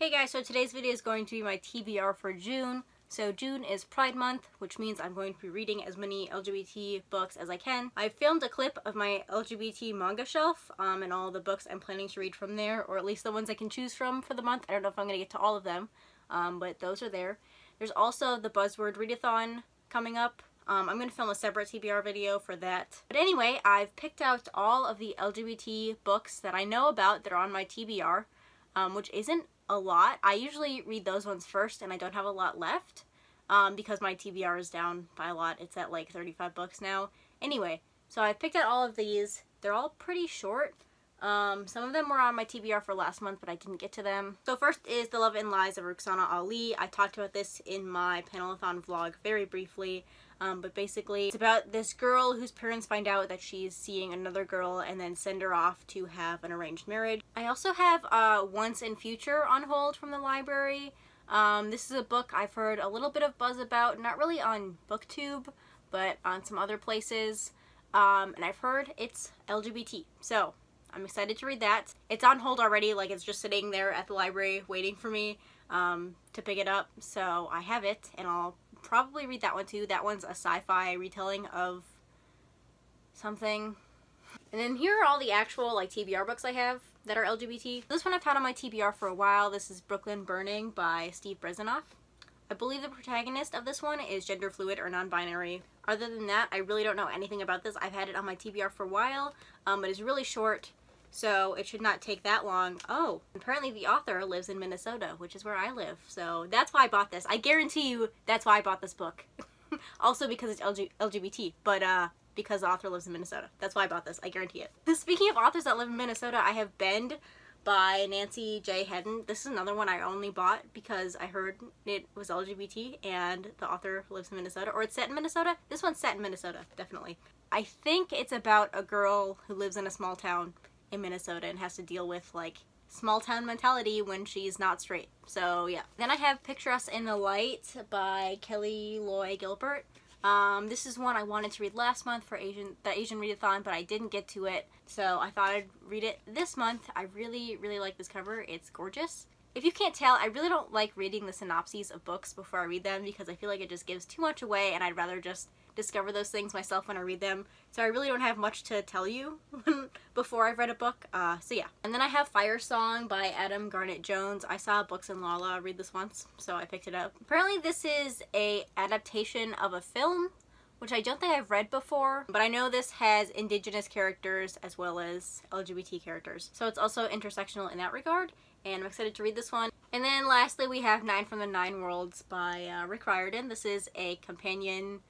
Hey guys, so today's video is going to be my TBR for June. So June is Pride Month, which means I'm going to be reading as many LGBT books as I can. I filmed a clip of my LGBT manga shelf and all the books I'm planning to read from there, or at least the ones I can choose from for the month. I don't know if I'm going to get to all of them, but those are there. There's also the Buzzword Readathon coming up. I'm going to film a separate TBR video for that. But anyway, I've picked out all of the LGBT books that I know about that are on my TBR, which isn't a lot. I usually read those ones first and I don't have a lot left because my TBR is down by a lot. It's at like 35 books now. Anyway, so I picked out all of these. They're all pretty short. Some of them were on my TBR for last month, but I didn't get to them. So first is The Love and Lies of Ruxana Ali. I talked about this in my Panelathon vlog very briefly, but basically it's about this girl whose parents find out that she's seeing another girl and then send her off to have an arranged marriage. I also have Once and Future on hold from the library. This is a book I've heard a little bit of buzz about, not really on BookTube, but on some other places, and I've heard it's LGBT, so I'm excited to read that. It's on hold already, like it's just sitting there at the library waiting for me to pick it up, so I have it, and I'll probably read that one too. That one's a sci-fi retelling of something. And then here are all the actual like TBR books I have that are LGBT. This one I've had on my TBR for a while. This is Brooklyn Burning by Steve Brezinoff. I believe the protagonist of this one is gender fluid or non-binary. Other than that, I really don't know anything about this. I've had it on my TBR for a while, but it's really short, so it should not take that long. Oh, apparently the author lives in Minnesota, which is where I live, so that's why I bought this. I guarantee you that's why I bought this book. Also because it's LGBT, but because the author lives in Minnesota. That's why I bought this, I guarantee it. Speaking of authors that live in Minnesota, I have Bend by Nancy J. Hedden. This is another one I only bought because I heard it was LGBT and the author lives in Minnesota, or it's set in Minnesota. This one's set in Minnesota, definitely. I think it's about a girl who lives in a small town in Minnesota and has to deal with like small town mentality when she's not straight. So yeah. Then I have Picture Us in the Light by Kelly Loy Gilbert. This is one I wanted to read last month for the Asian Readathon, but I didn't get to it, so I thought I'd read it this month. I really like this cover. It's gorgeous. If you can't tell, I really don't like reading the synopses of books before I read them because I feel like it just gives too much away, and I'd rather just discover those things myself when I read them. So I really don't have much to tell you before I've read a book, so yeah. And then I have Fire Song by Adam Garnett Jones. I saw Books and Lala read this once, so I picked it up. Apparently this is a adaptation of a film, which I don't think I've read before, but I know this has indigenous characters as well as LGBT characters. So it's also intersectional in that regard, and I'm excited to read this one. And then lastly we have Nine from the Nine Worlds by Rick Riordan. This is a companion,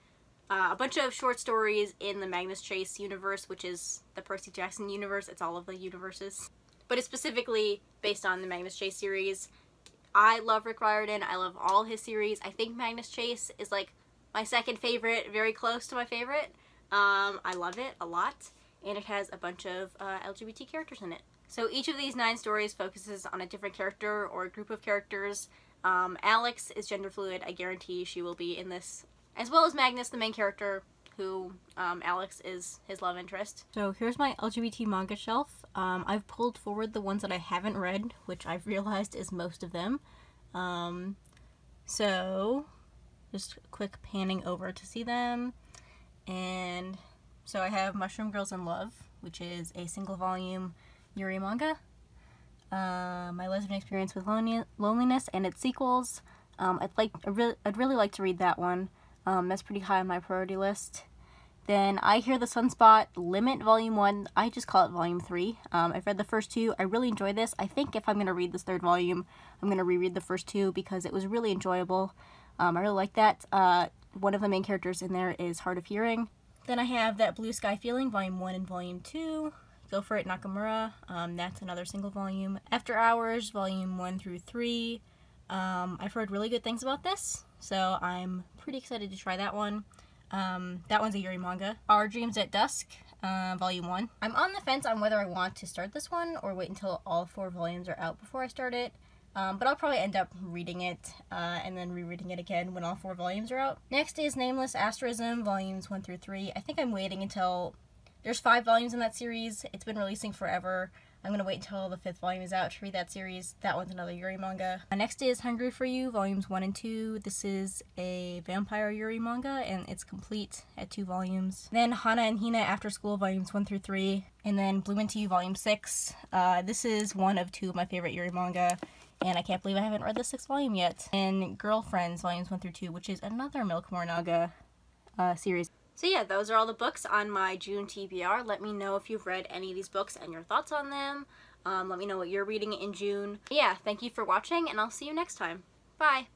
a bunch of short stories in the Magnus Chase universe, which is the Percy Jackson universe. It's all of the universes, but it's specifically based on the Magnus Chase series. I love Rick Riordan. I love all his series. I think Magnus Chase is like my second favorite, very close to my favorite. I love it a lot, and it has a bunch of LGBT characters in it. So each of these 9 stories focuses on a different character or a group of characters. Alex is gender fluid. I guarantee she will be in this, as well as Magnus, the main character, who Alex is his love interest. So here's my LGBT manga shelf. I've pulled forward the ones that I haven't read, which I've realized is most of them. So just a quick panning over to see them. And so I have Mushroom Girls in Love, which is a single volume Yuri manga. My Lesbian Experience with Loneliness and its sequels. I'd really like to read that one. That's pretty high on my priority list. Then I Hear the Sunspot Limit Volume 1. I just call it Volume 3. I've read the first 2. I really enjoyed this. I think if I'm going to read this 3rd volume, I'm going to reread the first 2 because it was really enjoyable. I really like that. One of the main characters in there is hard of hearing. Then I have That Blue Sky Feeling, Volume 1 and Volume 2. Go For It, Nakamura. That's another single volume. After Hours, Volume 1 through 3. I've heard really good things about this, so I'm pretty excited to try that one. That one's a Yuri manga. Our Dreams at Dusk, Volume 1. I'm on the fence on whether I want to start this one or wait until all 4 volumes are out before I start it. But I'll probably end up reading it and then rereading it again when all 4 volumes are out. Next is Nameless Asterism, Volumes 1 through 3. I think I'm waiting until there's 5 volumes in that series. It's been releasing forever. I'm gonna wait until the 5th volume is out to read that series. That one's another Yuri manga. Next is Hungry for You, volumes 1 and 2. This is a vampire Yuri manga, and it's complete at 2 volumes. Then Hana and Hina After School, volumes 1 through 3. And then Bloom Into You, volume 6. This is one of 2 of my favorite Yuri manga, and I can't believe I haven't read the 6th volume yet. And Girlfriends, volumes 1 through 2, which is another Milk Morinaga series. So yeah, those are all the books on my June TBR. Let me know if you've read any of these books and your thoughts on them. Let me know what you're reading in June. Yeah, thank you for watching, and I'll see you next time. Bye!